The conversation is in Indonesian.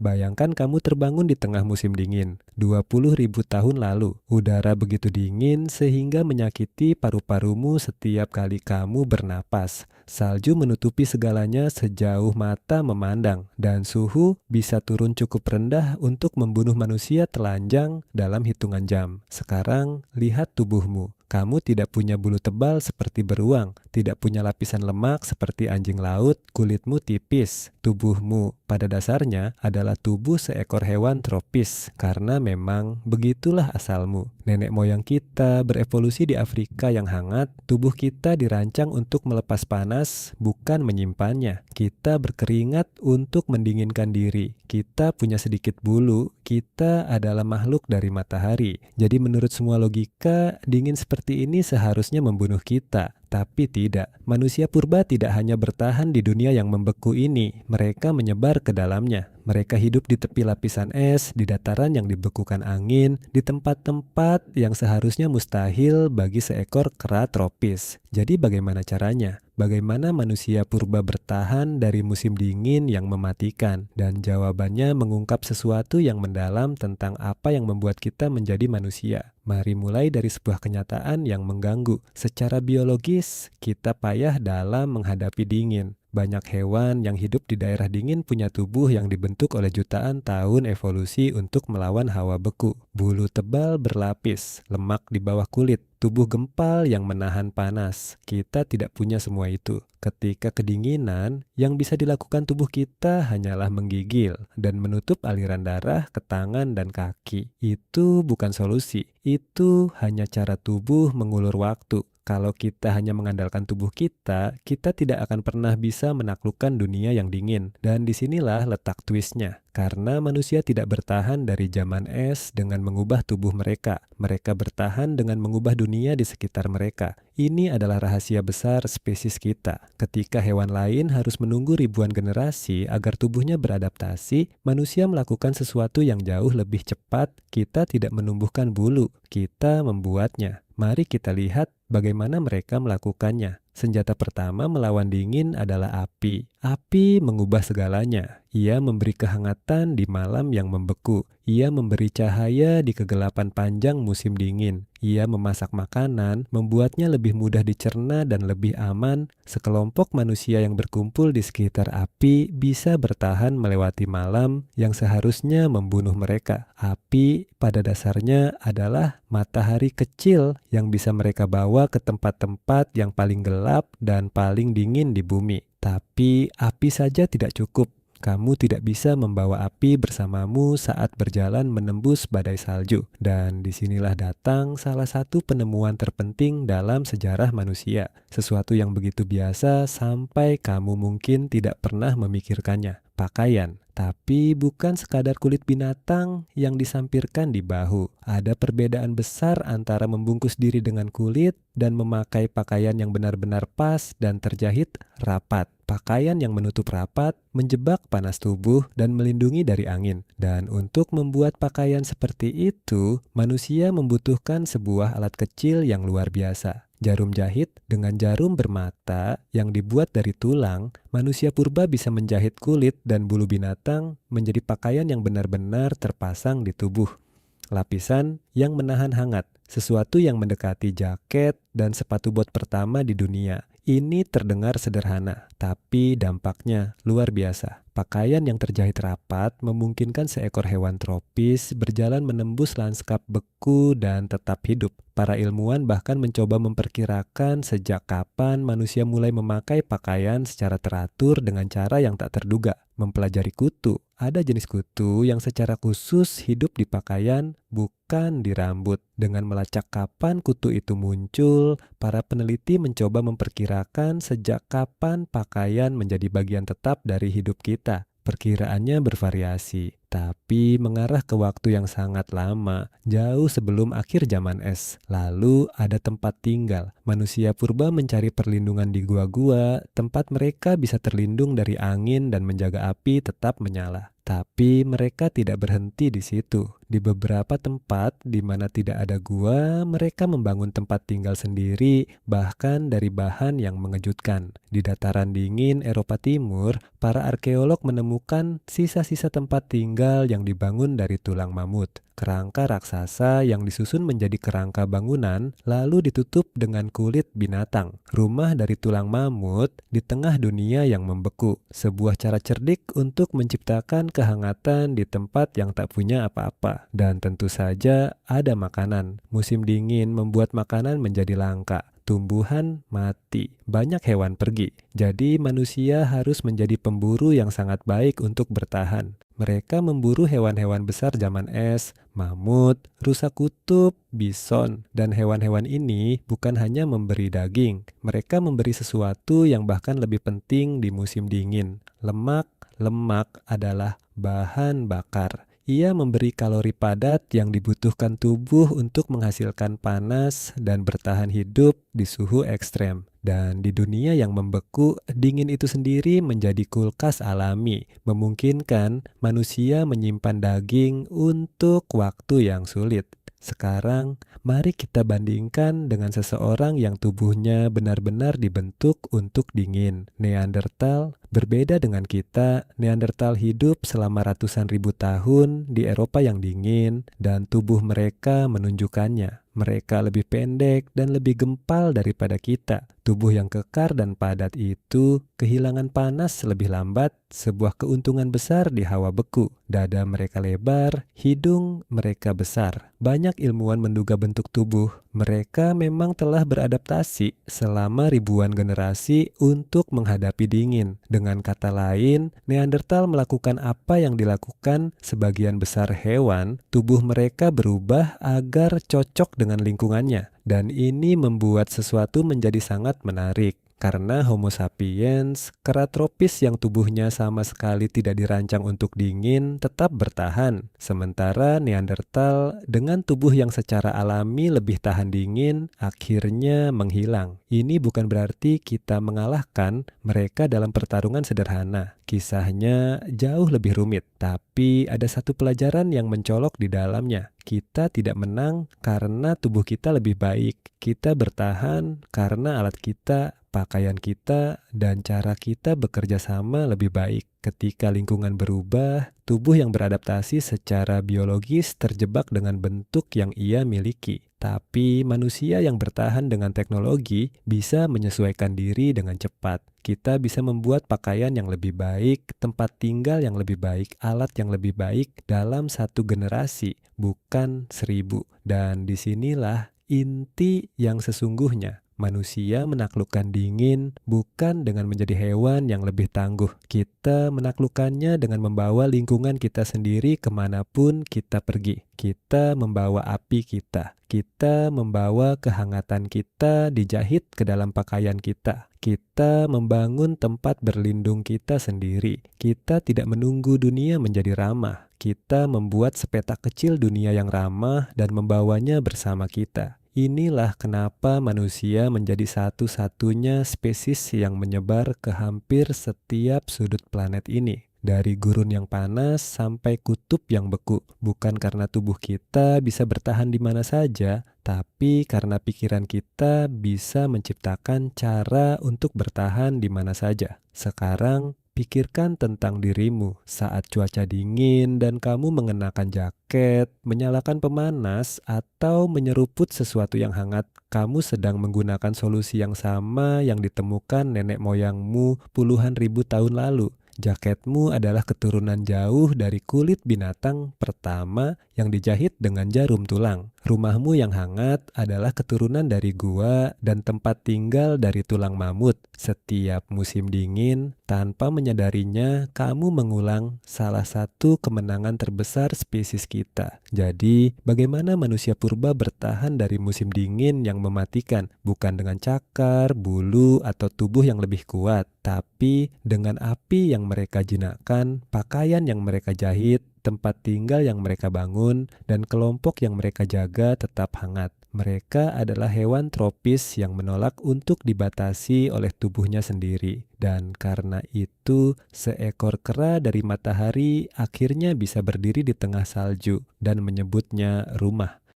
Bayangkan kamu terbangun di tengah musim dingin, 20.000 tahun lalu. Udara begitu dingin sehingga menyakiti paru-parumu setiap kali kamu bernapas. Salju menutupi segalanya sejauh mata memandang, dan suhu bisa turun cukup rendah untuk membunuh manusia telanjang dalam hitungan jam. Sekarang, lihat tubuhmu. Kamu tidak punya bulu tebal seperti beruang, tidak punya lapisan lemak seperti anjing laut, kulitmu tipis. Tubuhmu pada dasarnya adalah tubuh seekor hewan tropis, karena memang begitulah asalmu. Nenek moyang kita berevolusi di Afrika yang hangat, tubuh kita dirancang untuk melepas panas, bukan menyimpannya. Kita berkeringat untuk mendinginkan diri. Kita punya sedikit bulu, kita adalah makhluk dari matahari. Jadi menurut semua logika, dingin seperti ini seharusnya membunuh kita. Tapi tidak, manusia purba tidak hanya bertahan di dunia yang membeku ini, mereka menyebar ke dalamnya. Mereka hidup di tepi lapisan es, di dataran yang dibekukan angin, di tempat-tempat yang seharusnya mustahil bagi seekor kera tropis. Jadi bagaimana caranya? Bagaimana manusia purba bertahan dari musim dingin yang mematikan? Dan jawabannya mengungkap sesuatu yang mendalam tentang apa yang membuat kita menjadi manusia. Mari mulai dari sebuah kenyataan yang mengganggu. Secara biologis, kita payah dalam menghadapi dingin. Banyak hewan yang hidup di daerah dingin punya tubuh yang dibentuk oleh jutaan tahun evolusi untuk melawan hawa beku. Bulu tebal berlapis, lemak di bawah kulit, tubuh gempal yang menahan panas. Kita tidak punya semua itu. Ketika kedinginan, yang bisa dilakukan tubuh kita hanyalah menggigil dan menutup aliran darah ke tangan dan kaki. Itu bukan solusi, itu hanya cara tubuh mengulur waktu. Kalau kita hanya mengandalkan tubuh kita tidak akan pernah bisa menaklukkan dunia yang dingin. Dan disinilah letak twistnya. Karena manusia tidak bertahan dari zaman es dengan mengubah tubuh mereka. Mereka bertahan dengan mengubah dunia di sekitar mereka. Ini adalah rahasia besar spesies kita. Ketika hewan lain harus menunggu ribuan generasi agar tubuhnya beradaptasi, manusia melakukan sesuatu yang jauh lebih cepat. Kita tidak menumbuhkan bulu, kita membuatnya. Mari kita lihat bagaimana mereka melakukannya. Senjata pertama melawan dingin adalah api. Api mengubah segalanya. Ia memberi kehangatan di malam yang membeku. Ia memberi cahaya di kegelapan panjang musim dingin. Ia memasak makanan, membuatnya lebih mudah dicerna dan lebih aman. Sekelompok manusia yang berkumpul di sekitar api bisa bertahan melewati malam yang seharusnya membunuh mereka. Api pada dasarnya adalah matahari kecil yang bisa mereka bawa ke tempat-tempat yang paling gelap dan paling dingin di bumi. Tapi api saja tidak cukup. Kamu tidak bisa membawa api bersamamu saat berjalan menembus badai salju. Dan disinilah datang salah satu penemuan terpenting dalam sejarah manusia. Sesuatu yang begitu biasa sampai kamu mungkin tidak pernah memikirkannya. Pakaian. Tapi bukan sekadar kulit binatang yang disampirkan di bahu. Ada perbedaan besar antara membungkus diri dengan kulit dan memakai pakaian yang benar-benar pas dan terjahit rapat. Pakaian yang menutup rapat, menjebak panas tubuh, dan melindungi dari angin. Dan untuk membuat pakaian seperti itu, manusia membutuhkan sebuah alat kecil yang luar biasa. Jarum jahit dengan jarum bermata yang dibuat dari tulang, manusia purba bisa menjahit kulit dan bulu binatang menjadi pakaian yang benar-benar terpasang di tubuh. Lapisan yang menahan hangat, sesuatu yang mendekati jaket dan sepatu bot pertama di dunia. Ini terdengar sederhana, tapi dampaknya luar biasa. Pakaian yang terjahit rapat memungkinkan seekor hewan tropis berjalan menembus lanskap beku dan tetap hidup. Para ilmuwan bahkan mencoba memperkirakan sejak kapan manusia mulai memakai pakaian secara teratur dengan cara yang tak terduga. Mempelajari kutu, ada jenis kutu yang secara khusus hidup di pakaian, bukan di rambut. Dengan melacak kapan kutu itu muncul, para peneliti mencoba memperkirakan sejak kapan pakaian menjadi bagian tetap dari hidup kita. Perkiraannya bervariasi, tapi mengarah ke waktu yang sangat lama, jauh sebelum akhir zaman es. Lalu ada tempat tinggal. Manusia purba mencari perlindungan di gua-gua, tempat mereka bisa terlindung dari angin dan menjaga api tetap menyala. Tapi mereka tidak berhenti di situ. Di beberapa tempat di mana tidak ada gua, mereka membangun tempat tinggal sendiri, bahkan dari bahan yang mengejutkan. Di dataran dingin Eropa Timur, para arkeolog menemukan sisa-sisa tempat tinggal yang dibangun dari tulang mamut. Kerangka raksasa yang disusun menjadi kerangka bangunan, lalu ditutup dengan kulit binatang. Rumah dari tulang mamut di tengah dunia yang membeku. Sebuah cara cerdik untuk menciptakan kehangatan di tempat yang tak punya apa-apa. Dan tentu saja ada makanan. Musim dingin membuat makanan menjadi langka. Tumbuhan mati, banyak hewan pergi. Jadi manusia harus menjadi pemburu yang sangat baik untuk bertahan. Mereka memburu hewan-hewan besar zaman es, mamut, rusa kutub, bison, dan hewan-hewan ini bukan hanya memberi daging. Mereka memberi sesuatu yang bahkan lebih penting di musim dingin. Lemak. Lemak adalah bahan bakar. Ia memberi kalori padat yang dibutuhkan tubuh untuk menghasilkan panas dan bertahan hidup di suhu ekstrem. Dan di dunia yang membeku, dingin itu sendiri menjadi kulkas alami, memungkinkan manusia menyimpan daging untuk waktu yang sulit. Sekarang, mari kita bandingkan dengan seseorang yang tubuhnya benar-benar dibentuk untuk dingin. Neandertal berbeda dengan kita. Neandertal hidup selama ratusan ribu tahun di Eropa yang dingin, dan tubuh mereka menunjukkannya. Mereka lebih pendek dan lebih gempal daripada kita. Tubuh yang kekar dan padat itu kehilangan panas lebih lambat, sebuah keuntungan besar di hawa beku. Dada mereka lebar, hidung mereka besar. Banyak ilmuwan menduga bentuk tubuh mereka memang telah beradaptasi selama ribuan generasi untuk menghadapi dingin. Dengan kata lain, Neandertal melakukan apa yang dilakukan sebagian besar hewan. Tubuh mereka berubah agar cocok dengan lingkungannya. Dan ini membuat sesuatu menjadi sangat menarik. Karena Homo sapiens, kera tropis yang tubuhnya sama sekali tidak dirancang untuk dingin, tetap bertahan. Sementara Neandertal dengan tubuh yang secara alami lebih tahan dingin, akhirnya menghilang. Ini bukan berarti kita mengalahkan mereka dalam pertarungan sederhana. Kisahnya jauh lebih rumit, tapi ada satu pelajaran yang mencolok di dalamnya. Kita tidak menang karena tubuh kita lebih baik. Kita bertahan karena alat kita, pakaian kita, dan cara kita bekerja sama lebih baik. Ketika lingkungan berubah, tubuh yang beradaptasi secara biologis terjebak dengan bentuk yang ia miliki. Tapi manusia yang bertahan dengan teknologi bisa menyesuaikan diri dengan cepat. Kita bisa membuat pakaian yang lebih baik, tempat tinggal yang lebih baik, alat yang lebih baik dalam satu generasi, bukan 1000. Dan disinilah inti yang sesungguhnya. Manusia menaklukkan dingin bukan dengan menjadi hewan yang lebih tangguh. Kita menaklukkannya dengan membawa lingkungan kita sendiri kemanapun kita pergi. Kita membawa api kita. Kita membawa kehangatan kita dijahit ke dalam pakaian kita. Kita membangun tempat berlindung kita sendiri. Kita tidak menunggu dunia menjadi ramah. Kita membuat sepetak kecil dunia yang ramah dan membawanya bersama kita. Inilah kenapa manusia menjadi satu-satunya spesies yang menyebar ke hampir setiap sudut planet ini. Dari gurun yang panas sampai kutub yang beku. Bukan karena tubuh kita bisa bertahan di mana saja, tapi karena pikiran kita bisa menciptakan cara untuk bertahan di mana saja. Sekarang, pikirkan tentang dirimu saat cuaca dingin dan kamu mengenakan jaket, menyalakan pemanas, atau menyeruput sesuatu yang hangat. Kamu sedang menggunakan solusi yang sama yang ditemukan nenek moyangmu puluhan ribu tahun lalu. Jaketmu adalah keturunan jauh dari kulit binatang pertama yang dijahit dengan jarum tulang. Rumahmu yang hangat adalah keturunan dari gua dan tempat tinggal dari tulang mamut. Setiap musim dingin, tanpa menyadarinya, kamu mengulang salah satu kemenangan terbesar spesies kita. Jadi, bagaimana manusia purba bertahan dari musim dingin yang mematikan? Bukan dengan cakar, bulu, atau tubuh yang lebih kuat, tapi dengan api yang mereka jinakkan, pakaian yang mereka jahit, tempat tinggal yang mereka bangun, dan kelompok yang mereka jaga tetap hangat. Mereka adalah hewan tropis yang menolak untuk dibatasi oleh tubuhnya sendiri. Dan karena itu, seekor kera dari matahari akhirnya bisa berdiri di tengah salju dan menyebutnya rumah.